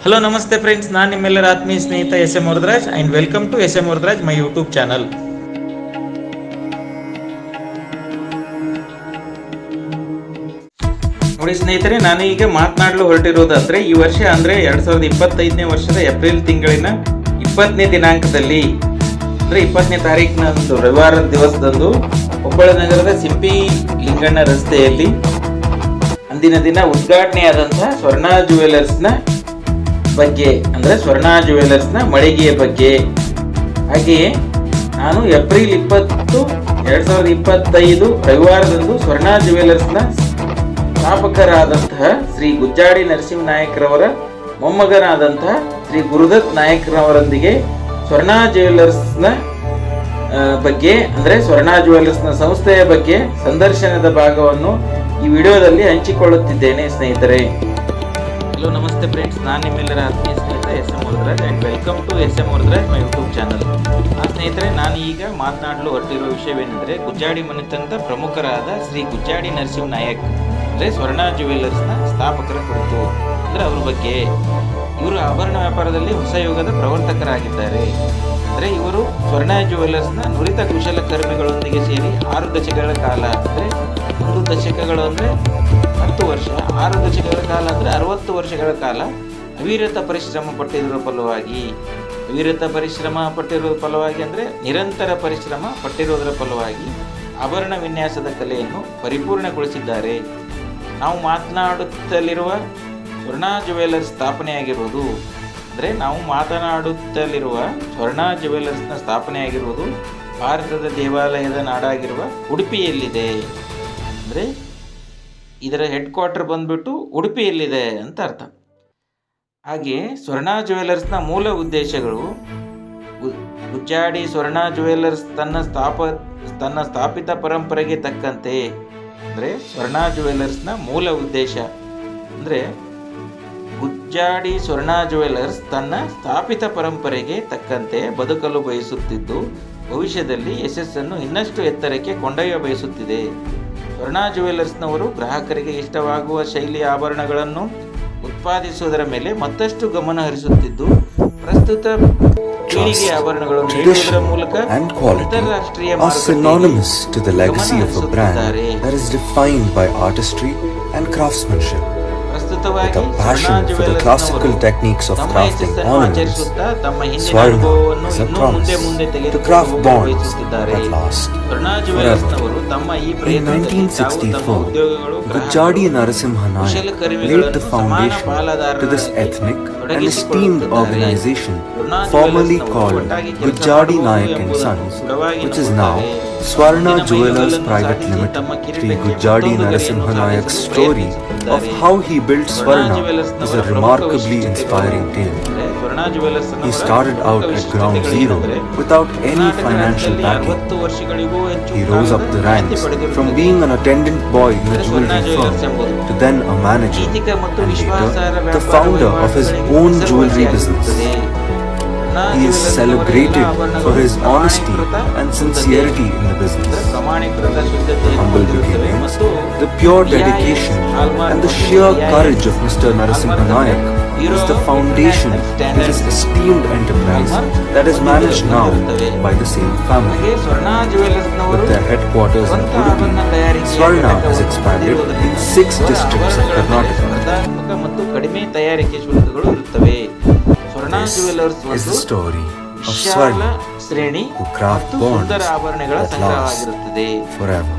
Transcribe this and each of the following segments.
Hello ನಮಸ್ತೆ friends, ನಾನು ನಿಮ್ಮೆಲ್ಲರ ಆತ್ಮೀಯ ಸ್ನೇಹಿತ S M Varadaraj and welcome to S M Varadaraj my YouTube channel. ನೋಡಿ ಸ್ನೇಹಿತರೆ, ನಾನು ಈಗ ಮಾತನಾಡಲು ಹೊರಟಿರೋದಾದ್ರೆ ಈ ವರ್ಷ ಅಂದ್ರೆ 2025ನೇ ವರ್ಷದ ಏಪ್ರಿಲ್ ತಿಂಗಳಿನ 20ನೇ ದಿನಾಂಕದಲ್ಲಿ ಅಂದ್ರೆ 20ನೇ ತಾರೀಕಿನಂದು ರವಿವಾರ ದಿವಸದಂದು ಕೊಪ್ಪಳ ನಗರದ ಸಿಂಪಿ ಲಿಂಗಣ್ಣ ರಸ್ತೆಯಲ್ಲಿ ಅಂದಿನ ದಿನ ಉದ್ಘಾಟನೆಯಾದಂತಹ ಸ್ವರ್ಣ ಜುವೆಲರ್ಸ್ನ ಬಗ್ಗೆ ಅಂದ್ರೆ ಸ್ವರ್ಣ ಜುವೆಲರ್ಸ್ನ ಮಳಿಗೆಯ ಬಗ್ಗೆ, ಹಾಗೆಯೇ ನಾನು ಏಪ್ರಿಲ್ 20, 2025 ರವಿವಾರದಂದು ಸ್ವರ್ಣ ಜುವೆಲರ್ಸ್ನ ಸ್ಥಾಪಕರಾದಂತಹ ಶ್ರೀ ಗುಜ್ಜಾಡಿ ನರಸಿಂಹನಾಯಕರವರ ಮೊಮ್ಮಗನಾದಂತಹ ಶ್ರೀ ಗುರುದತ್ ನಾಯಕರವರೊಂದಿಗೆ ಸ್ವರ್ಣ ಜುವೆಲರ್ಸ್ನ ಬಗ್ಗೆ ಅಂದ್ರೆ ಸ್ವರ್ಣ ಜುವೆಲರ್ಸ್ನ ಸಂಸ್ಥೆಯ ಬಗ್ಗೆ ಸಂದರ್ಶನದ ಭಾಗವನ್ನು ಈ ವಿಡಿಯೋದಲ್ಲಿ ಹಂಚಿಕೊಳ್ಳುತ್ತಿದ್ದೇನೆ ಸ್ನೇಹಿತರೆ. ಹಲೋ ನಮಸ್ತೆ ಫ್ರೆಂಡ್ಸ್, ನಾನು ನಿಮ್ಮೆಲ್ಲರ ಆತ್ಮೀಯ ಸ್ನೇಹಿತ S M Varadaraj and welcome to S M Varadaraj my YouTube channel. ಸ್ನೇಹಿತರೆ, ನಾನು ಈಗ ಮಾತನಾಡಲು ಹೊರಟಿರುವ ವಿಷಯವೇನೆಂದರೆ ಗುಜ್ಜಾಡಿ ಮನೆತನದ ಪ್ರಮುಖರಾದ ಶ್ರೀ ಗುಜ್ಜಾಡಿ ನರಸಿಂಹ ನಾಯಕ್ ಅಂದರೆ ಸ್ವರ್ಣ ಜುವೆಲರ್ಸ್ನ ಸ್ಥಾಪಕರ ಕುರಿತು ಅಂದರೆ ಅವ್ರ ಬಗ್ಗೆ. ಇವರು ಆಭರಣ ವ್ಯಾಪಾರದಲ್ಲಿ ಹೊಸ ಯುಗದ ಪ್ರವರ್ತಕರಾಗಿದ್ದಾರೆ. ಅಂದರೆ ಇವರು ಸ್ವರ್ಣ ಜುವೆಲರ್ಸ್ನ ನುರಿತ ಕುಶಲಕರ್ಮಿಗಳೊಂದಿಗೆ ಸೇರಿ 6 ದಶಕಗಳ ಕಾಲ ಅಂದರೆ 1 ದಶಕಗಳು ಅಂದರೆ 10 ವರ್ಷ, 6 ದಶಕಗಳ ಕಾಲ ಅಂದರೆ 60 ವರ್ಷಗಳ ಕಾಲ ಅವಿರತ ಪರಿಶ್ರಮ ಪಟ್ಟಿರುವ ಫಲವಾಗಿ ಅಂದರೆ ನಿರಂತರ ಪರಿಶ್ರಮ ಪಟ್ಟಿರುವುದರ ಫಲವಾಗಿ ಆಭರಣ ವಿನ್ಯಾಸದ ಕಲೆಯನ್ನು ಪರಿಪೂರ್ಣಗೊಳಿಸಿದ್ದಾರೆ. ನಾವು ಮಾತನಾಡುತ್ತಲಿರುವ ಸ್ವರ್ಣ ಜುವೆಲರ್ಸ್ ಸ್ಥಾಪನೆಯಾಗಿರುವುದು ಭಾರತದ ದೇವಾಲಯದ ನಾಡಾಗಿರುವ ಉಡುಪಿಯಲ್ಲಿದೆ. ಅಂದರೆ ಇದರ ಹೆಡ್ ಕ್ವಾರ್ಟರ್ ಬಂದ್ಬಿಟ್ಟು ಉಡುಪಿಯಲ್ಲಿದೆ ಅಂತ ಅರ್ಥ. ಹಾಗೆ ಸ್ವರ್ಣ ಜುವೆಲರ್ಸ್ನ ಮೂಲ ಉದ್ದೇಶಗಳು, ಗುಜ್ಜಾಡಿ ಸ್ವರ್ಣ ಜುವೆಲರ್ಸ್ ತನ್ನ ಸ್ಥಾಪಿತ ಪರಂಪರೆಗೆ ತಕ್ಕಂತೆ ಅಂದರೆ ಸ್ವರ್ಣ ಜುವೆಲರ್ಸ್ನ ಮೂಲ ಉದ್ದೇಶ ಅಂದರೆ ಗುಜ್ಜಾಡಿ ಸ್ವರ್ಣ ಜುವೆಲರ್ಸ್ ತನ್ನ ಸ್ಥಾಪಿತ ಪರಂಪರೆಗೆ ತಕ್ಕಂತೆ ಬದುಕಲು ಬಯಸುತ್ತಿದ್ದು ಭವಿಷ್ಯದಲ್ಲಿ ಯಶಸ್ಸನ್ನು ಇನ್ನಷ್ಟು ಎತ್ತರಕ್ಕೆ ಕೊಂಡೊಯ್ಯ ಬಯಸುತ್ತಿದೆ. ಸ್ವರ್ಣ ಜುವೆಲರ್ಸ್ನವರು ಗ್ರಾಹಕರಿಗೆ ಇಷ್ಟವಾಗುವ ಶೈಲಿಯ ಆಭರಣಗಳನ್ನು ಉತ್ಪಾದಿಸುವುದರ ಮೇಲೆ ಮತ್ತಷ್ಟು ಗಮನ ಹರಿಸುತ್ತಿದ್ದು ಪ್ರಸ್ತುತ ಪೀಳಿಗೆ ಆಭರಣಗಳನ್ನು ನೀಡುವುದರ ಮೂಲಕ ಅಂತಾರಾಷ್ಟ್ರೀಯ ಪ್ರಸ್ತುತವಾಗಿ for the classical techniques of crafting ornaments, Swarna is a promise to craft bonds that last forever. In 1964, Gujardi Narasimha Nayak laid the foundation to this ethnic and esteemed organization formerly called Gujardi Nayak and Sons, which is now Swarna Jewelers Private Limited. Sri Gujardi Narasimha Nayak's story of how he built Swarna is a remarkably inspiring tale. He started out at ground zero without any financial backing. He rose up the ranks from being an attendant boy in a jewelry firm to then a manager and later the founder of his own jewelry business. He is celebrated for his honesty and sincerity in the business. The humble beginnings, the pure dedication and the sheer courage of Mr. Narasimha Nayak is the foundation of his esteemed enterprise that is managed now by the same family. With their headquarters in Udupi, Swarna has expanded in 6 districts of Karnataka. This is the story of Swarna, who craft bonds that last forever.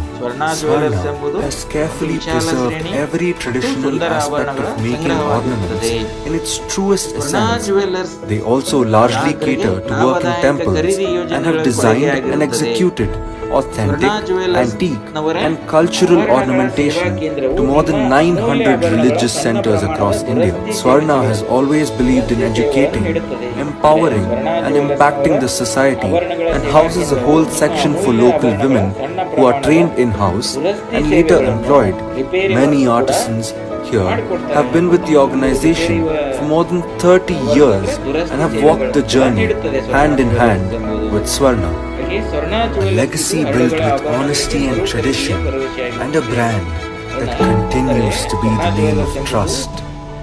Swarna has carefully preserved every traditional aspect of making ornaments in its truest essence. They also largely cater to work in temples and have designed and executed authentic, antique and cultural ornamentation to more than 900 religious centers across India. Swarna has always believed in educating, empowering and impacting the society and houses a whole section for local women who are trained in-house and later employed. Many artisans here have been with the organization for more than 30 years and have walked the journey hand in hand with Swarna. A legacy built with honesty and tradition and a brand that continues to be the name of trust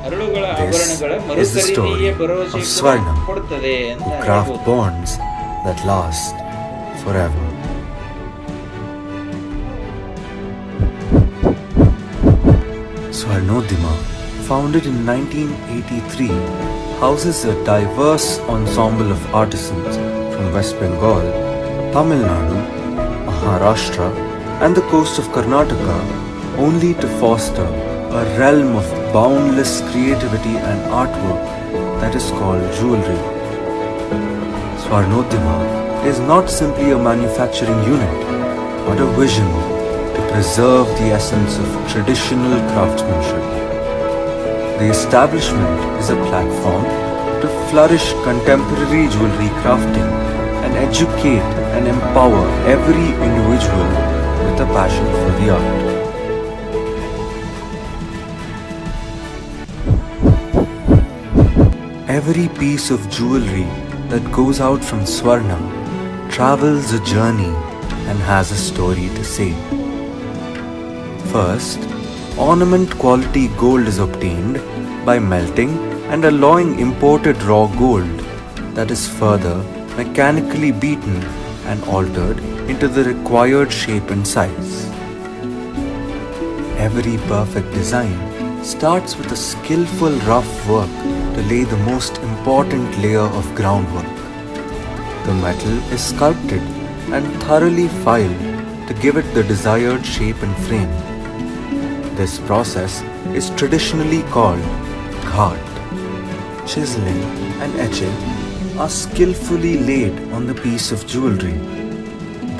ಹರಳುಗಳ This ಆಭರಣಗಳ is the story ಮರುಖರೀದಿಗೆ of ಭರವಸೆ Swarna, ಕೊಡುತ್ತದೆ ಅಂತ who craft ಹೇಳ್ಬೋದು. bonds that last forever. Swarnodima, founded in 1983, houses a diverse ensemble of artisans from West Bengal, Tamil Nadu, Maharashtra, and the coast of Karnataka, only to foster a realm of boundless creativity and artwork that is called jewelry. Swarnodima is not simply a manufacturing unit, but a vision to preserve the essence of traditional craftsmanship. The establishment is a platform to flourish contemporary jewelry crafting and educate and empower every individual with a passion for the art. Every piece of jewelry that goes out from Swarna travels a journey and has a story to say. First, ornament quality gold is obtained by melting and alloying imported raw gold that is further mechanically beaten and altered into the required shape and size. Every perfect design starts with a skillful rough work to lay the most important layer of groundwork. The metal is sculpted and thoroughly filed to give it the desired shape and frame. This process is traditionally called ghat. Chiseling and etching are skillfully laid on the piece of jewelry.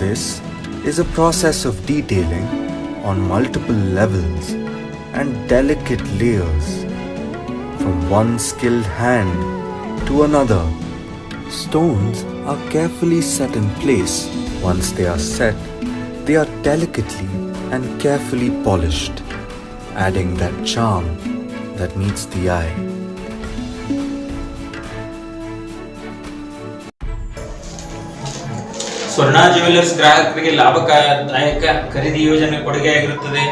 This is a process of detailing on multiple levels and delicate layers. From one skilled hand to another, stones are carefully set in place. Once they are set, they are delicately and carefully polished, adding that charm that meets the eye. ಸ್ವರ್ಣ jewellers ಗ್ರಾಹಕರಿಗೆ ಲಾಭದಾಯಕ ಖರೀದಿ ಯೋಜನೆ ಕೊಡುಗೆಯಾಗಿರುತ್ತದೆ.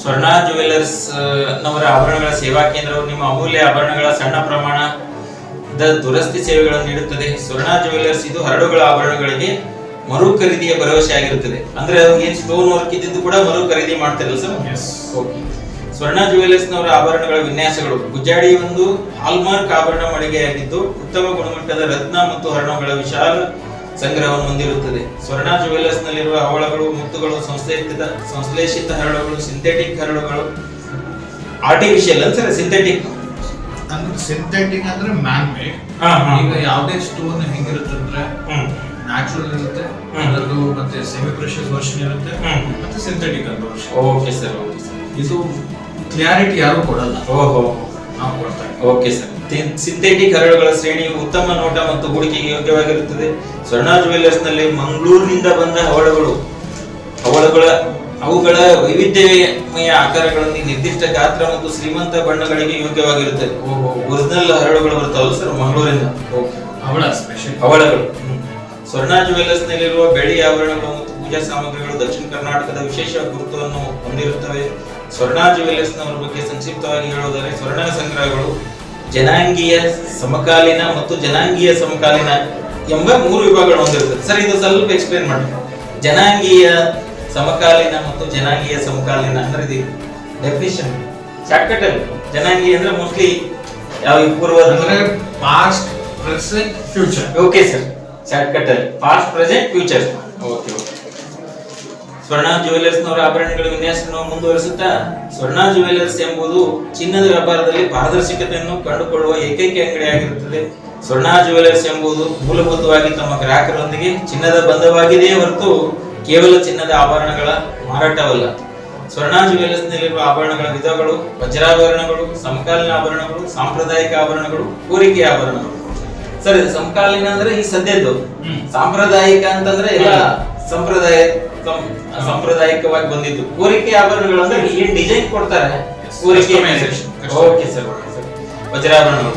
ಸ್ವರ್ಣ jewellers ನವರ ಆಭರಣಗಳ ಸೇವಾ ಕೇಂದ್ರವು ನಿಮ್ಮ ಅಮೂಲ್ಯ ಆಭರಣಗಳ ಸಣ್ಣ ಪ್ರಮಾಣದ ದುರಸ್ತಿ ಸೇವೆಗಳನ್ನು ನೀಡುತ್ತದೆ. ಸ್ವರ್ಣ ಜ್ಯುವೆಲ್ಲರ್ಸ್ ಇದು ಹರಳುಗಳ ಆಭರಣಗಳಿಗೆ ಮರು ಖರೀದಿಯ ಭರವಸೆ ಆಗಿರುತ್ತದೆ. ಅಂದ್ರೆ ಏನ್ ಸ್ಟೋನ್ ವರ್ಕ್ ಇದ್ದಿದ್ದು ಕೂಡ ಮರು ಖರೀದಿ ಮಾಡ್ತಿರಲ್ಲ ಸರ್? ಓಕೆ. ಸ್ವರ್ಣ ಜ್ಯುವೆಲ್ಲರ್ಸ್ ನವರ ಆಭರಣಗಳ ವಿನ್ಯಾಸಗಳು ಗುಜ್ಜಾಡಿ ಒಂದು ಹಾಲ್ಮಾರ್ಕ್ ಆಭರಣ ಮಳಿಗೆಯಾಗಿದ್ದು ಉತ್ತಮ ಗುಣಮಟ್ಟದ ರತ್ನ ಮತ್ತು ಹರಳುಗಳ ವಿಶಾಲ ಸಂಗ್ರಹವನ್ನು ಹೊಂದಿರುತ್ತದೆ. ಸ್ವರ್ಣ ಜ್ಯುವೆಲ್ಲರ್ಸ್ ನಲ್ಲಿರುವ ಹವಳಗಳು, ಮುತ್ತುಗಳು, ಸಂಶ್ಲೇಷಿತ ಹರಳುಗಳು, ಸಿಂಥೆಟಿಕ್ ಹರಳುಗಳು, ಆರ್ಟಿಫಿಷಿಯಲ್ ಅಂದ್ರೆ ಸಿಂಥೆಟಿಕ್ ಅಂದ್ರೆ ಮ್ಯಾನ್ ಮೇಡ್. ಈಗ ಯಾವುದೇ ಸ್ಟೋನ್ ಹೆಂಗಿರುತ್ತೆ ಅಂದ್ರೆ ನ್ಯಾಚುರಲ್ ಇರುತ್ತೆ, ಅದರದ್ದು ಮತ್ತೆ ಸೆಮಿ ಪ್ರೆಷಸ್ ವರ್ಷನ್ ಇರುತ್ತೆ, ಮತ್ತೆ ಸಿಂಥೆಟಿಕ್ ಅಂತ version. Okay sir, okay sir. ಇದು ಕ್ಲಾರಿಟಿ ಯಾರು ಕೊಡಲ್ಲ, ಓಹೋ, ನಾವು ಕೊಡ್ತಾರೆ. Okay sir. ಸಿಂಥೆಟಿಕ್ ಹರಳುಗಳ ಶ್ರೇಣಿಯು ಉತ್ತಮ ನೋಟ ಮತ್ತು ಹೂಡಿಕೆಗೆ ಯೋಗ್ಯವಾಗಿರುತ್ತದೆ. ಸ್ವರ್ಣ ಜ್ಯುವೆಲ್ಲರ್ಸ್ ನಲ್ಲಿ ಮಂಗಳೂರಿನಿಂದ ಬಂದ ಅವುಗಳ ವೈವಿಧ್ಯಮಯ ಆಕಾರಗಳಲ್ಲಿ ನಿರ್ದಿಷ್ಟ ಗಾತ್ರ ಮತ್ತು ಶ್ರೀಮಂತ ಬಣ್ಣಗಳಿಗೆ ಯೋಗ್ಯವಾಗಿರುತ್ತದೆ. ಒರಿಜಿನಲ್ ಹರಳುಗಳು ಬರ್ತಾವಲ್ಲ ಸರ್ ಮಂಗಳೂರಿಂದ, ಹವಳಗಳು. ಸ್ವರ್ಣ ಜ್ಯುವೆಲ್ಲರ್ಸ್ ನಲ್ಲಿರುವ ಬೆಳ್ಳಿ ಆಭರಣಗಳು ಮತ್ತು ಪೂಜಾ ಸಾಮಗ್ರಿಗಳು ದಕ್ಷಿಣ ಕರ್ನಾಟಕದ ವಿಶೇಷ ಗುರುತುವನ್ನು ಹೊಂದಿರುತ್ತವೆ. ಸ್ವರ್ಣ ಜ್ಯುವೆಲ್ಲರ್ಸ್ ನವರ ಬಗ್ಗೆ ಸಂಕ್ಷಿಪ್ತವಾಗಿ ಹೇಳುವುದಾದರೆ, ಸ್ವರ್ಣ ಸಂಗ್ರಹಗಳು ಜನಾಂಗೀಯ, ಸಮಕಾಲೀನ ಮತ್ತು ಜನಾಂಗೀಯ ಸಮಕಾಲೀನ ಎಂಬ 3 ವಿಭಾಗಗಳು ಹೊಂದಿರುತ್ತದೆ. ಸರ್, ಇದು ಸ್ವಲ್ಪ ಎಕ್ಸ್ಪ್ಲೇನ್ ಮಾಡಿ. ಜನಾಂಗೀಯ, ಸಮಕಾಲೀನ ಮತ್ತು ಜನಾಂಗೀಯ ಸಮಕಾಲೀನ ಅಂದ್ರೆ ಇದು ಡೆಫಿನಿಷನ್ ಶಾರ್ಟ್ಕಟ್ ಅಲ್ಲಿ. ಜನಾಂಗೀಯ ಅಂದ್ರೆ ಮೋಸ್ಟ್ಲಿ ಯಾವ ಪೂರ್ವ, past, present, future. Okay sir, shortcut ಅಲ್ಲಿ ಪಾಸ್ಟ್, ಪ್ರೆಸೆಂಟ್, ಫ್ಯೂಚರ್. ಓಕೆ. ಸ್ವರ್ಣ ಜ್ಯುವೆಲ್ಲರ್ಸ್ ನವರ ಆಭರಣಗಳ ವಿನ್ಯಾಸವನ್ನು ಮುಂದುವರಿಸುತ್ತಾ, ಸ್ವರ್ಣ ಜ್ಯುವೆಲ್ಲರ್ಸ್ ಎಂಬುದು ಚಿನ್ನದ ವ್ಯಾಪಾರದಲ್ಲಿ ಪಾರದರ್ಶಕತೆಯನ್ನು ಕಂಡುಕೊಳ್ಳುವ ಏಕೈಕ ಅಂಗಡಿಯಾಗಿರುತ್ತದೆ. ಸ್ವರ್ಣ ಜ್ಯುವೆಲ್ಲರ್ಸ್ ಎಂಬುದು ಮೂಲಭೂತವಾಗಿ ತಮ್ಮ ಗ್ರಾಹಕರೊಂದಿಗೆ ಚಿನ್ನದ ಬಂಧವಾಗಿದೆಯೇ ಹೊರತು ಕೇವಲ ಚಿನ್ನದ ಆಭರಣಗಳ ಮಾರಾಟವಲ್ಲ. ಸ್ವರ್ಣ ಜ್ಯುವೆಲ್ಲರ್ಸ್ ನಲ್ಲಿರುವ ಆಭರಣಗಳ ವಿಧಗಳು ವಜ್ರಾಭರಣಗಳು, ಸಮಕಾಲೀನ ಆಭರಣಗಳು, ಸಾಂಪ್ರದಾಯಿಕ ಆಭರಣಗಳು, ಕೋರಿಕೆ ಆಭರಣಗಳು. ಸರ್, ಇದು ಸಮಕಾಲೀನ ಅಂದ್ರೆ ಈ ಸದ್ಯದ್ದು, ಸಾಂಪ್ರದಾಯಿಕ ಅಂತಂದ್ರೆ ಎಲ್ಲ ಸಾಂಪ್ರದಾಯಿಕವಾಗಿ ಬಂದಿದ್ದು. ಕೋರಿಕೆ ಆಭರಣಗಳು ಅಂದ್ರೆ ಏನ್ ಡಿಸೈನ್ ಕೊಡ್ತಾರೆ ಕೋರಿಕೆ ಮೇಲೆ. ಓಕೆ ಸರ್, ವಜ್ರಾಭರಣಗಳು.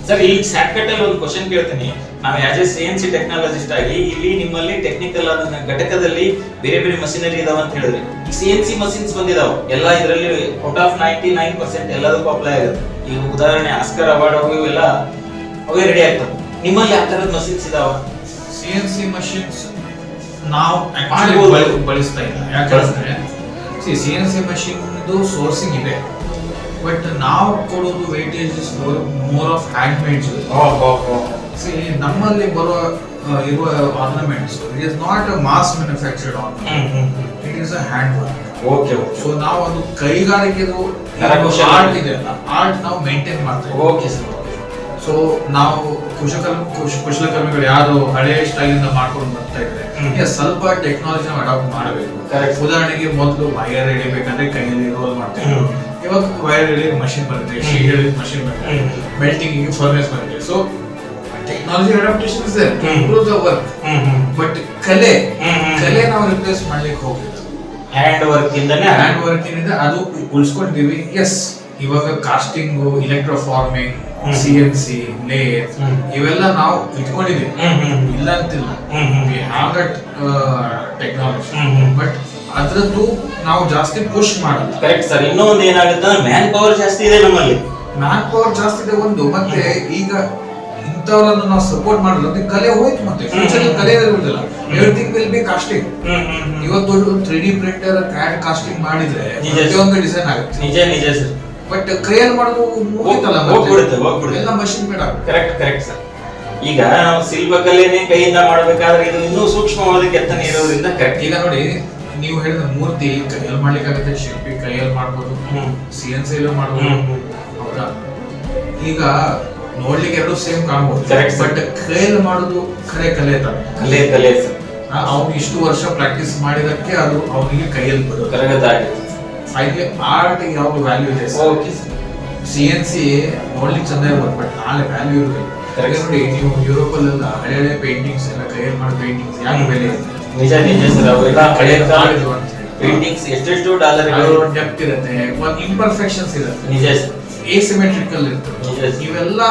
ಸರ್, ಈ ಶಾರ್ಟ್ಕಟ್ ಅಲ್ಲಿ ಒಂದು ಕ್ವಶನ್ ಕೇಳ್ತೀನಿ. ನಾವು ಆಸ್ ಎ CNC ಟೆಕ್ನಾಲಜಿಸ್ಟ್ ಆಗಿ ಇಲ್ಲಿ ನಿಮ್ಮಲ್ಲಿ ಟೆಕ್ನಿಕಲ್ ಆದ ಘಟಕದಲ್ಲಿ ಬೇರೆ ಬೇರೆ ಮಷಿನರಿ ಇದಾವ ಅಂತ ಹೇಳಿದ್ರೆ, ಈ CNC ಮಷಿನ್ಸ್ ಬಂದಿದಾವ ಎಲ್ಲ, ಇದರಲ್ಲಿ ಔಟ್ ಆಫ್ 99% ಎಲ್ಲದಕ್ಕೂ ಅಪ್ಲೈ ಆಗುತ್ತೆ. ಈಗ ಉದಾಹರಣೆ ಆಸ್ಕರ್ ಅವಾರ್ಡ್ ಅವು ಇವೆಲ್ಲ ಅವೇ ರೆಡಿ ಆಗ್ತವೆ. ನಿಮ್ಮಲ್ಲಿ ಯಾವ ತರದ ಮಷಿನ್ಸ್ ಇದಾವ? CNC machines ನಾವು ಬಳಸ್ತಾ ಇಲ್ಲ. ಯಾಕಂದ್ರೆ CNC machine ಸೋರ್ಸಿಂಗ್ ಇದೆ, ಬಟ್ ನಾವು ಕೊಡೋದು weightage is more of hand mades. ನಮ್ಮಲ್ಲಿ ಇರುವ ornaments it is not a mass manufactured ornament, it is a hand work. So ನಾವು ಅದು ಕೈಗಾರಿಕೆದು ಆರ್ಟ್ ಇದೆ, ಆರ್ಟ್ ನಾವು ಮೇಂಟೈನ್ ಮಾಡ್ತೇವೆ. ಸೊ ನಾವು ಕುಶಲಕರ್ಮಿಗಳು ಯಾರು ಹಳೆ ಸ್ಟೈಲ್ ಇಂದ ಮಾಡ್ಕೊಂಡು ಬರ್ತಾ ಇದ್ರೆ ಸ್ವಲ್ಪ ಟೆಕ್ನಾಲಜಿ ನಾವು ಅಡಾಪ್ಟ್ ಮಾಡಬೇಕು. ಉದಾಹರಣೆಗೆ ಮೊದಲು ವೈರ್ ಎಳಿಬೇಕಂದ್ರೆ ಕೈಯಲ್ಲಿ ರೋಲ್ ಮಾಡ್ತೇವೆ, ಇವಾಗ ವೈರ್ ಎಳಿ ಮಷಿನ್ ಬರುತ್ತೆ, ಶೀಟ್ ಎಳಿ ಮಷಿನ್ ಬರುತ್ತೆ, ಮೆಲ್ಟಿಂಗ್ ಫರ್ನೆಸ್ ಬರುತ್ತೆ. So technology adaptation is there to improve the work, but ಕಲೆ ನಾವು ರಿಪ್ಲೇಸ್ ಮಾಡ್ಲಿಕ್ಕೆ ಹೋಗಿಲ್ಲ. ಹ್ಯಾಂಡ್ ವರ್ಕ್ ಇಂದ ಅದು ಉಳಿಸ್ಕೊಂಡಿದೀವಿ. ಎಸ್, ಇವಾಗ ಕಾಸ್ಟಿಂಗ್, ಎಲೆಕ್ಟ್ರೋಫಾರ್ಮಿಂಗ್, CNC, ಲೇತ್ ಇವೆಲ್ಲ ನಾವು ಇಟ್ಕೊಂಡಿದ್ದೀವಿ, ಇಲ್ಲ ಅಂತಿಲ್ಲ. We have that technology, but ಅದ್ರದ್ದು ನಾವು ಜಾಸ್ತಿ ಪುಷ್ ಮಾಡಲ್ಲ. Correct sir. ಇನ್ನೊಂದು ಏನಾಗುತ್ತೆ ಅಂದ್ರೆ ಮ್ಯಾನ್ ಪವರ್ ಜಾಸ್ತಿ ಇದೆ ನಮ್ಮಲ್ಲಿ. ಮ್ಯಾನ್ ಪವರ್ ಜಾಸ್ತಿ ಇದೆ ಒಂದು, ಮತ್ತೆ ಈಗ ಇಂಥವ್ರನ್ನು ನಾವು ಸಪೋರ್ಟ್ ಮಾಡಿದ್ರೆ ಅದು ಕಲೆ ಹೋಯ್ತು. ಮತ್ತೆ ಫ್ಯೂಚರ್ ಕಲೆ ಇರುವುದಿಲ್ಲ, ಎವ್ರಿಥಿಂಗ್ ವಿಲ್ ಬಿ ಕಾಸ್ಟಿಂಗ್. ಇವತ್ತು 3D ಪ್ರಿಂಟರ್ ಕ್ಯಾಡ್ ಕಾಸ್ಟಿಂಗ್ ಮಾಡಿದ್ರೆ ಪ್ರತಿಯೊಂದು ಡಿಸೈನ್ ಆಗುತ್ತೆ. ನಿಜ ಸರ್. ಬಟ್ ಕೈಯಲ್ಲಿ ಮಾಡೋದು ಮುಗಿತಲ್ಲ, ಎಲ್ಲ ಮಷಿನ್ ಮೇಡ್ ಆಗುತ್ತೆ. Correct sir. ಈಗ ನಾವು ಶಿಲ್ಪಕಲೆನೇ ಕೈಯಿಂದ ಮಾಡಬೇಕಾದ್ರೆ ಇದು ಇನ್ನೂ ಸೂಕ್ಷ್ಮವಾದ ಕೆತ್ತನೆ ಇರೋದ್ರಿಂದ ಕರೆಕ್ಟ್. ಈಗ ನೋಡಿ, ನೀವು ಹೇಳಿದ ಮೂರ್ತಿ ಕೈಯಲ್ಲಿ ಮಾಡ್ಲಿಕ್ಕಾಗುತ್ತೆ, ಶಿಲ್ಪಿ ಕೈಯಲ್ಲಿ ಮಾಡ್ಬೋದು, CNC ಮಾಡ್ಬೋದು, ಹೌದಾ? ಈಗ ನೋಡ್ಲಿಕ್ಕೆ ಎರಡು ಸೇಮ್ ಕಾಣ್ಬೋದು, ಬಟ್ ಕೈಯಲ್ಲಿ ಮಾಡೋದು ಖರೆ ಕಲೆ ಕಲೆ ಸರ್. ಅವ್ನು ಇಷ್ಟು ವರ್ಷ ಪ್ರಾಕ್ಟೀಸ್ ಮಾಡಿದಕ್ಕೆ ಅದು ಅವನಿಗೆ ಕೈಯಲ್ಲಿ ಬರೋದು ಕರಗತ ಆಗಿದೆ. ಫೈನಲಿ ಆರ್ಟ್ ಯಾವ್ದು ವ್ಯಾಲ್ಯೂ ಇದೆ. CNC ನೋಡ್ಲಿಕ್ಕೆ ಚಂದ ಇರ್ಬೋದು, ಬಟ್ ನಾಳೆ ವ್ಯಾಲ್ಯೂ ಇರೋದಿಲ್ಲ. ನೋಡಿ, ನೀವು ಯುರೋಪಲ್ಲೆಲ್ಲ ಹಳೆ ಪೇಂಟಿಂಗ್ಸ್ ಎಲ್ಲ ಕೈಯಲ್ಲಿ ಮಾಡೋ ಪೇಂಟಿಂಗ್ಸ್ ಯಾಕೆ ಬೆಲೆ ಇದೆ? ನಿಜ ಸರ್. ಅವೆಲ್ಲ ಹಳೆ ಪೇಂಟಿಂಗ್ಸ್ ಎಷ್ಟೆಷ್ಟು ಡಾಲರ್ ಡೆಪ್ತ್ ಇರುತ್ತೆ, ಒಂದು ಇಂಪರ್ಫೆಕ್ಷನ್ಸ್ ಇರುತ್ತೆ, ನಿಜ ಸರ್. ಎಸಿಮೆಟ್ರಿಕಲ್ ಇರ್ತದೆ, ಇವೆಲ್ಲ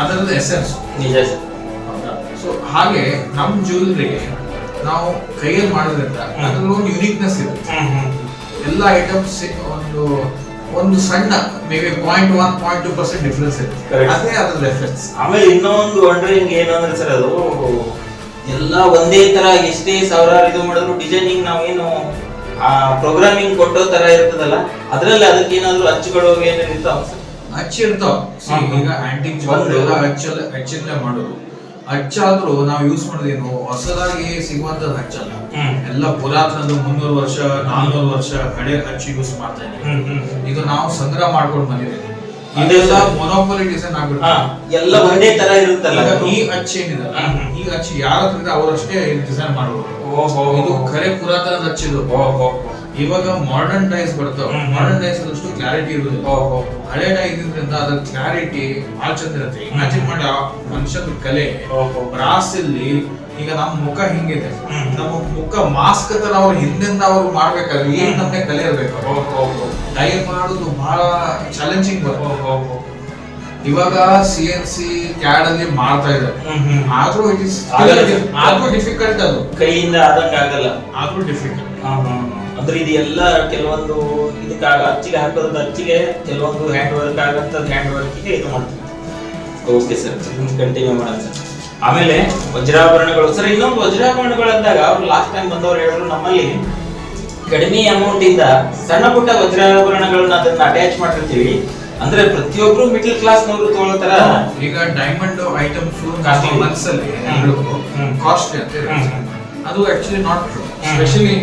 ಅದರದ ಎಸೆನ್ಸ್. ನಿಜ ಸರ್. ಸೊ ಹಾಗೆ ನಮ್ ಜ್ಯುವೆಲ್ರಿಗೆ ನಾವು ಕೈಯಲ್ಲಿ ಮಾಡೋದ್ರಿಂದ ಅದ್ರಲ್ಲಿ ಒಂದು ಯುನಿಕ್ನೆಸ್ ಇರುತ್ತೆ. ಎಲ್ಲ ಐಟಮ್ಸ್ ಒಂದು ಸಣ್ಣ ಮೇ ಬಿ 0.1-0.2% ಡಿಫ್ರೆನ್ಸ್ ಇರುತ್ತೆ, ಅದೇ ಅದ್ರ ಎಫೆಕ್ಟ್ಸ್. ಆಮೇಲೆ ಇನ್ನೊಂದು ವಂಡರಿಂಗ್ ಏನು ಅಂದ್ರೆ ಸರ್, ಅದು ಎಲ್ಲ ಒಂದೇ ತರ ಎಷ್ಟೇ ಸಾವಿರಾರು ಇದು ಮಾಡಿದ್ರು ಡಿಸೈನಿಂಗ್ ನಾವೇನು ಪ್ರೋಗ್ರಾಮಿಂಗ್ ಕೊಟ್ಟೋ ತರ ಇರ್ತದಲ್ಲ, ಅದ್ರಲ್ಲಿ ಅದಕ್ಕೆ ಏನಾದ್ರು ಅಚ್ಚುಗಳು ಏನೇನು ಇರ್ತಾವ ಸರ್? ಅಚ್ಚಿರ್ತಾವ. ಈಗ ಆಂಟಿಕ್ ಅಚ್ಚಿಂದ ಮಾಡೋದು, ಅಚ್ಚಾದ್ರೂ ನಾವು ಯೂಸ್ ಮಾಡೋದೇನು ಹೊಸದಾಗಿ ಸಿಗುವಂತದ್ದು ಹಚ್ಚಲ್ಲ, ಎಲ್ಲ ಪುರಾತನದು 300 ವರ್ಷ 400 ವರ್ಷ ಹಳೆ ಹಚ್ಚಿ ಯೂಸ್ ಮಾಡ್ತಾ ಇದ್ದೀವಿ. ಇದು ನಾವು ಸಂಗ್ರಹ ಮಾಡ್ಕೊಂಡು ಬಂದಿದ್ದೇವೆ. ಇದೆಲ್ಲ ಮೊನೋಪೊಲಿ ಡಿಸೈನ್ ಆಗ್ಬಿಡುತ್ತೆ, ಎಲ್ಲ ಒಂದೇ ತರ ಇರುತ್ತಲ್ಲ. ಈ ಅಚ್ಚಿ ಏನಿದೆ, ಈ ಅಚ್ಚಿ ಯಾರ ಹತ್ರ ಅವರಷ್ಟೇ ಡಿಸೈನ್ ಮಾಡಬಹುದು. ಇದು ಖರೆ ಪುರಾತನದ ಹಚ್ಚಿದು. ಇವಾಗ ಮಾಡರ್ನ್ ಡೈಸ್ ಬರ್ತಾವ, ಮಾಡರ್ನ್ ಡೈಸ್ ಅಷ್ಟು ಕ್ಲಾರಿಟಿ ಇರುವುದಿಲ್ಲ. ಹಳೆ ಡೈ ಇದ್ರಿಂದ ಅದ್ರ ಕ್ಲಾರಿಟಿ ಭಾಳ ಚಂದ ಇರುತ್ತೆ. ಇಮ್ಯಾಜಿನ್ ಮಾಡಿ ಮನುಷ್ಯದ ಕಲೆ ಬ್ರಾಸ್ ಇಲ್ಲಿ. ಈಗ ನಮ್ಮ ಮುಖ ಹಿಂಗಿದೆ, ನಮ್ಮ ಮುಖ ಮಾಸ್ಕ್ ತರ ಅವ್ರ ಹಿಂದಿಂದ ಅವ್ರು ಮಾಡ್ಬೇಕಾದ್ರೆ ಏನ್ ನಮ್ಗೆ ಕಲೆ ಇರ್ಬೇಕು. ಡೈ ಮಾಡೋದು ಬಹಳ ಚಾಲೆಂಜಿಂಗ್ ಬರುತ್ತೆ. ಇವಾಗ CNC ಕ್ಯಾಡ್ ಅಲ್ಲಿ ಮಾಡ್ತಾ ಇದ್ದಾರೆ, ಆದ್ರೂ ಇಟ್ ಇಸ್ ಆದ್ರೂ ಡಿಫಿಕಲ್ಟ್. ಅದು ಕೈಯಿಂದ ಆದಂಗ ಆಗಲ್ಲ, ಆದ್ರೂ ಡಿಫಿಕಲ್ಟ್. ಅಂದ್ರೆ ಇದು ಎಲ್ಲ ಕೆಲವೊಂದು ಇದಕ್ಕೆ ಅಚ್ಚಿಗೆ ಹಾಕೋದ್ ಅಚ್ಚಿಗೆ, ಕೆಲವೊಂದು ಹ್ಯಾಂಡ್ ವರ್ಕ್ ಆಗಂತದ್ ಹ್ಯಾಂಡ್ ವರ್ಕಿಗೆ ಇದು ಮಾಡ್ತೀವಿ. ಓಕೆ ಸರ್, ಕಂಟಿನ್ಯೂ ಮಾಡೋಣ ಸರ್. ಆಮೇಲೆ ವಜ್ರಾಭರಣಗಳು ಸರ್. ಇನ್ನೊಂದು ವಜ್ರಾಭರಣಗಳು ಅಂದಾಗ ಅವ್ರು ಲಾಸ್ಟ್ ಟೈಮ್ ಬಂದವ್ರು ಹೇಳಿದ್ರು, ನಮ್ಮಲ್ಲಿ ಕಡಿಮೆ ಅಮೌಂಟ್ ಇಂದ ಸಣ್ಣ ಪುಟ್ಟ ವಜ್ರಾಭರಣಗಳನ್ನ ಅದನ್ನ ಅಟ್ಯಾಚ್ ಮಾಡಿರ್ತೀವಿ. ಅಂದ್ರೆ ಪ್ರತಿಯೊಬ್ರು ಮಿಡಲ್ ಕ್ಲಾಸ್ ನವರು ತಗೊಳ್ತಾರ. ಈಗ ಡೈಮಂಡ್ ಐಟಮ್ಸ್ ಮನ್ಸಲ್ಲಿ ಕಾಸ್ಟ್ಲಿ ಅಂತ ಇರುತ್ತೆ, ಅದು ಆಕ್ಚುಲಿ ನಾಟ್ ಟ್ರೂ. ಸ್ಪೆಷಲಿ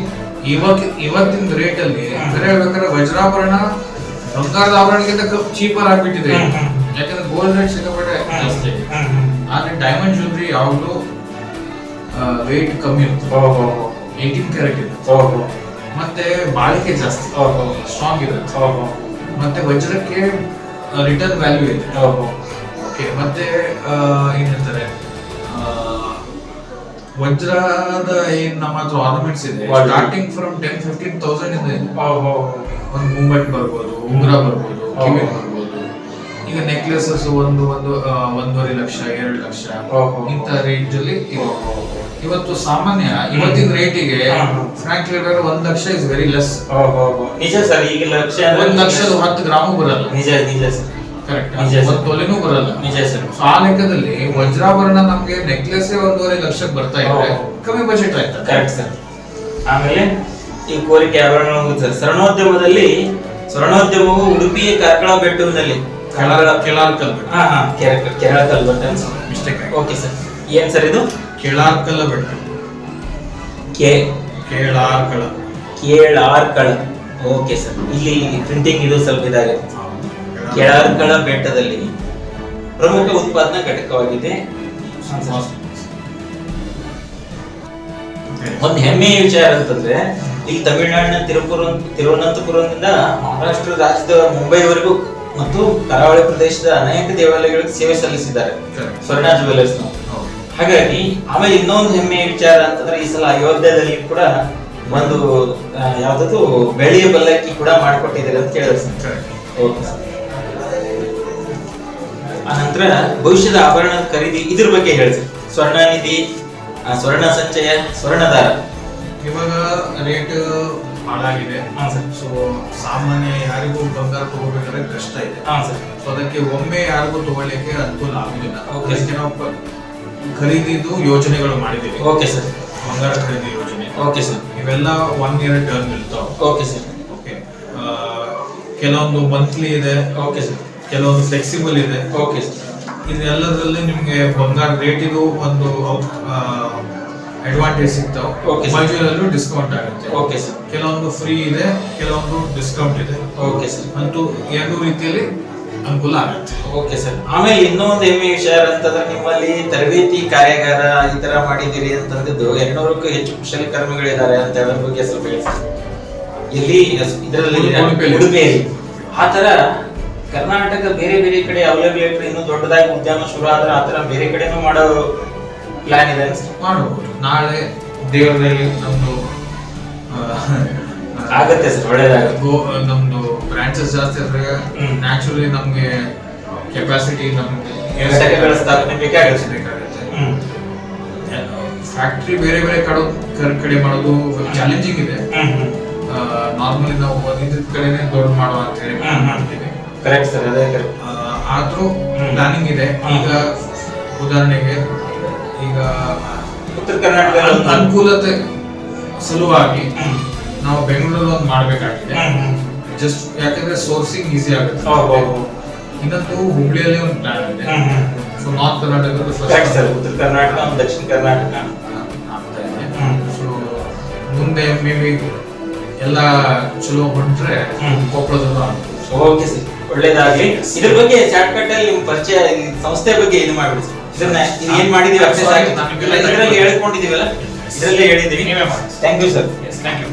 ಇವತ್ತಿನ ರೇಟ್ ಅಲ್ಲಿ ಹೇಳ್ಬೇಕಾದ್ರೆ ವಜ್ರಾಭರಣ ಬಂಗಾರದ ಆಭರಣಕ್ಕಿಂತ ಚೀಪರ್ ಆಗ್ಬಿಟ್ಟಿದೆ. ಯಾಕಂದ್ರೆ ಗೋಲ್ಡ್ ರೇಟ್ ಸಿಕ್ಕಾಪಟ್ಟೆ ಜಾಸ್ತಿ. ಆದ್ರೆ ಡೈಮಂಡ್ ಜ್ಯುವೆಲ್ರಿ ಯಾವಾಗಲೂ ವೇಟ್ ಕಮ್ಮಿ ಇರುತ್ತೆ, 18 ಕ್ಯಾರೆಟ್ ಇರುತ್ತೆ, ಮತ್ತೆ ಬಾಳಿಕೆ ಜಾಸ್ತಿ, ಸ್ಟ್ರಾಂಗ್ ಇರುತ್ತೆ, ಮತ್ತೆ ವಜ್ರಕ್ಕೆ ರಿಟರ್ನ್ ವ್ಯಾಲ್ಯೂ ಇದೆ. ಓಕೆ, ಮತ್ತೆ ಏನ್ ಹೇಳ್ತಾರೆ, ವಜ್ರದ ಏನ್ ನಮ್ಮ ಹತ್ರ ಆರ್ನಮೆಂಟ್ಸ್ ಇದೆ, ಸ್ಟಾರ್ಟಿಂಗ್ ಫ್ರಮ್ 10-15,000 ಇಂದ ಇದೆ. ಒಂದು ಮೂಮೆಂಟ್ ಬರ್ಬೋದು, ಉಂಗುರ ಬರ್ಬೋದು, ಕಿವಿ ಬರ್ಬೋದು. ಈಗ ನೆಕ್ಲೆಸಸ್ ಒಂದು 1.5 ಲಕ್ಷ 2 ಲಕ್ಷ ಇಂತ ರೇಂಜ್ ಅಲ್ಲಿ ಇದೆ. ಇವತ್ತು ಸಾಮಾನ್ಯ ಇವತ್ತಿನ ರೇಟಿಗೆ frankly 1 lakh is very less. ನಿಜ ಸರ್. ಈಗ 1 ಲಕ್ಷದ 10 ಗ್ರಾಮು ಬರಲ್ಲ. ನಿಜ ಸರ್. ಕರೆಕ್ಟ್, ನಿಜ ಸರ್. ಒಂದು ತೊಲೆನೂ ಬರಲ್ಲ. ನಿಜ ಸರ್. ಸೊ ಆ ಲೆಕ್ಕದಲ್ಲಿ ವಜ್ರಾಭರಣ ನಮ್ಗೆ ನೆಕ್ಲೆಸ್ 1.5 ಲಕ್ಷಕ್ಕೆ ಬರ್ತಾ ಇದ್ರೆ ಕಮ್ಮಿ ಬಜೆಟ್ ಆಯ್ತಾ? Correct sir. ಆಮೇಲೆ ಈ ಕೋರಿಕೆ ಆಭರಣಗಳು ಸರ್, ಸ್ವರ್ಣೋದ್ಯಮವು ಉಡುಪಿಯ ಕಾರ್ಕಳ ಬೆಟ್ಟದಲ್ಲಿ ಕೆಳಾರ್ಕಲ್ Betta. Keralakal Betta mistake. Okay sir. ಏನ್ ಸರ್ ಇದು? ಕೆಳಾರ್ಕಲ್ ಬೆಟ್ಟ. ಕೇಳಾರ್ಕಳ. Okay sir. ಇಲ್ಲಿ ಪ್ರಿಂಟಿಂಗ್ ಇದು ಸ್ವಲ್ಪ ಇದಾಗಿದೆ. ಕೆಳಾರ್ಕಳ ಬೆಟ್ಟದಲ್ಲಿ ಪ್ರಮುಖ ಉತ್ಪಾದನಾ ಘಟಕವಾಗಿದೆ. ಒಂದು ಹೆಮ್ಮೆಯ ವಿಚಾರ ಅಂತಂದ್ರೆ ಇಲ್ಲಿ ತಮಿಳುನಾಡಿನ ತಿರುವನಂತಪುರದಿಂದ ಮಹಾರಾಷ್ಟ್ರ ರಾಜ್ಯದ ಮುಂಬೈವರೆಗೂ ಮತ್ತು ಕರಾವಳಿ ಪ್ರದೇಶದ ಅನೇಕ ದೇವಾಲಯಗಳಿಗೆ ಸೇವೆ ಸಲ್ಲಿಸಿದ್ದಾರೆ ಸ್ವರ್ಣ ಜುವೆಲ್ಲರ್ಸ್. ಹಾಗಾಗಿ ಆಮೇಲೆ ಇನ್ನೊಂದು ಹೆಮ್ಮೆಯ ವಿಚಾರ ಅಂತಂದ್ರೆ ಈ ಸಲ ಅಯೋಧ್ಯದಲ್ಲಿ ಕೂಡ ಒಂದು ಯಾವ್ದು ಬೆಳ್ಳಿಯ ಪಲ್ಲಕ್ಕಿ ಕೂಡ ಮಾಡಿಕೊಟ್ಟಿದ್ದಾರೆ ಅಂತ ಕೇಳಿದ್ರು ಸರ್. Okay sir. ಆನಂತರ ಭವಿಷ್ಯದ ಆಭರಣದ ಖರೀದಿ ಇದ್ರ ಬಗ್ಗೆ ಹೇಳಿ ಸರ್. ಸ್ವರ್ಣ ನಿಧಿ, ಸ್ವರ್ಣ ಸಂಚಯ, ಸ್ವರ್ಣದಾರ. ಇವಾಗ ರೇಟ್ ಹಾಳಾಗಿದೆ. ಸೊ ಸಾಮಾನ್ಯ ಯಾರಿಗೂ ಬಂಗಾರ ತಗೋಬೇಕಾದ್ರೆ ಕಷ್ಟ ಇದೆ. ಸೊ ಅದಕ್ಕೆ ಒಮ್ಮೆ ಯಾರಿಗೂ ತಗೊಳ್ಳಿಕ್ಕೆ ಅನುಕೂಲ ಆಗುದಿಲ್ಲ. ಅದಕ್ಕೆ ನಾವು ಖರೀದಿದು ಯೋಜನೆಗಳು ಮಾಡಿದ್ದೀವಿ. Okay sir. ಬಂಗಾರ ಖರೀದಿ ಯೋಜನೆ. Okay sir. ಇವೆಲ್ಲ 1 year ಟರ್ಮ್ ಇರ್ತಾವ. Okay sir. ಓಕೆ, ಕೆಲವೊಂದು ಮಂತ್ಲಿ ಇದೆ. Okay sir. ಕೆಲವೊಂದು ಫ್ಲೆಕ್ಸಿಬಲ್ ಇದೆ. Okay sir. ಇದೆಲ್ಲದರಲ್ಲಿ ನಿಮ್ಗೆ ಬಂಗಾರ ರೇಟ್ ಇದು ಒಂದು ಅಡ್ವಾಂಟೇಜ್ ಸಿಗ್ತಾವ. ಮಜೂರಲ್ಲೂ ಡಿಸ್ಕೌಂಟ್ ಆಗುತ್ತೆ. Okay sir. ಕೆಲವೊಂದು ಫ್ರೀ ಇದೆ, ಕೆಲವೊಂದು ಡಿಸ್ಕೌಂಟ್ ಇದೆ. Okay sir. ಅಂತೂ ಎರಡೂ ರೀತಿಯಲ್ಲಿ ಅನುಕೂಲ ಆಗುತ್ತೆ. Okay sir. ಆಮೇಲೆ ಇನ್ನೊಂದು ಹೆಮ್ಮೆ ವಿಷಯ ಅಂತಂದ್ರೆ ನಿಮ್ಮಲ್ಲಿ ತರಬೇತಿ ಕಾರ್ಯಾಗಾರ ಈ ತರ ಮಾಡಿದಿರಿ ಅಂತಂದಿದ್ದು 200ಕ್ಕೂ ಹೆಚ್ಚು ಕುಶಲಕರ್ಮಿಗಳಿದ್ದಾರೆ ಅಂತ ಹೇಳೋ ಬಗ್ಗೆ ಸ್ವಲ್ಪ ಹೇಳಿ ಸರ್. ಇಲ್ಲಿ ಇದರಲ್ಲಿ ಉಡುಪಿಯಲ್ಲಿ ಆ ತರ ಕರ್ನಾಟಕ ಬೇರೆ ಬೇರೆ ಕಡೆ ಅವೈಲೇಬಲ್ ಇನ್ನೂ ದೊಡ್ಡದಾಗಿ ಉದ್ಯಮ ಶುರು ಆದ್ರೆ ಆ ತರ ಬೇರೆ ಕಡೆನೂ ಮಾಡೋ ಪ್ಲಾನ್ ಇದೆ ಮಾಡಬಹುದು. ನಾಳೆ ದೇವರಲ್ಲಿ ನಮ್ದು ಆಗತ್ತೆ ಸರ್, ಒಳ್ಳೇದಾಗುತ್ತೆ. ನಮ್ದು ಬ್ರಾಂಚಸ್ ಜಾಸ್ತಿ ಆದ್ರೆ ನ್ಯಾಚುರಲಿ ನಮ್ಗೆ ಕೆಪಾಸಿಟಿ ನಮ್ಗೆ ಸ್ಥಾಪನೆ ಬೇಕಾಗುತ್ತೆ. ಫ್ಯಾಕ್ಟ್ರಿ ಬೇರೆ ಬೇರೆ ಕಡೆ ಮಾಡೋದು ಚಾಲೆಂಜಿಂಗ್ ಇದೆ. ನಾರ್ಮಲಿ ನಾವು ಒಂದಿದ್ದ ಕಡೆನೆ ದೊಡ್ಡ ಮಾಡುವ ಅಂತ ಹೇಳಿ ಮಾಡ್ತೀವಿ. ಕರೆಕ್ಟ್ ಸರ್, ಅದೇ ಕರೆಕ್ಟ್. ಆದ್ರೂ ಪ್ಲಾನಿಂಗ್ ಇದೆ. ಈಗ ಉದಾಹರಣೆಗೆ ಈಗ ಉತ್ತರ ಕರ್ನಾಟಕ ಅನುಕೂಲತೆ ಸಲುವಾಗಿ ನಾವು ಬೆಂಗಳೂರಲ್ಲಿ ಒಂದು ಮಾಡ್ಬೇಕಾಗಿದೆ. ಜಸ್ಟ್ ಯಾಕಂದ್ರೆ ಸೋರ್ಸಿಂಗ್ ಈಸಿ ಆಗುತ್ತೆ. ಇನ್ನೊಂದು ಹುಬ್ಳಿಯಲ್ಲಿ ಒಂದು ಪ್ಲಾನ್ ಇದೆ. ಸೊ ನಾರ್ತ್ ಕರ್ನಾಟಕದ ಉತ್ತರ ಕರ್ನಾಟಕ, ದಕ್ಷಿಣ ಕರ್ನಾಟಕ ಆಗ್ತಾ ಇದೆ. ಸೊ ಮುಂದೆ ಮೇ ಬಿ ಎಲ್ಲ ಚಲೋ ಹೊಂಟ್ರೆ ಕೊಪ್ಪಳದಲ್ಲೂ ಆಗ್ತದೆ. ಓಕೆ ಸರ್, ಒಳ್ಳೇದಾಗ್ಲಿ. ಇದ್ರ ಬಗ್ಗೆ ಶಾರ್ಟ್ ಕಟ್ ಅಲ್ಲಿ ನಿಮ್ ಪರಿಚಯ ಸಂಸ್ಥೆ ಬಗ್ಗೆ ಇದು ಮಾಡ್ಬಿಡಿ ಸರ್. ಇದನ್ನ ಏನ್ ಮಾಡಿದೀವಿ ಇದರಲ್ಲಿ ಹೇಳ್ಕೊಂಡಿದೀವಲ್ಲ, ಇದರಲ್ಲೇ ಹೇಳಿದೀವಿ. Thank you sir. Thank you.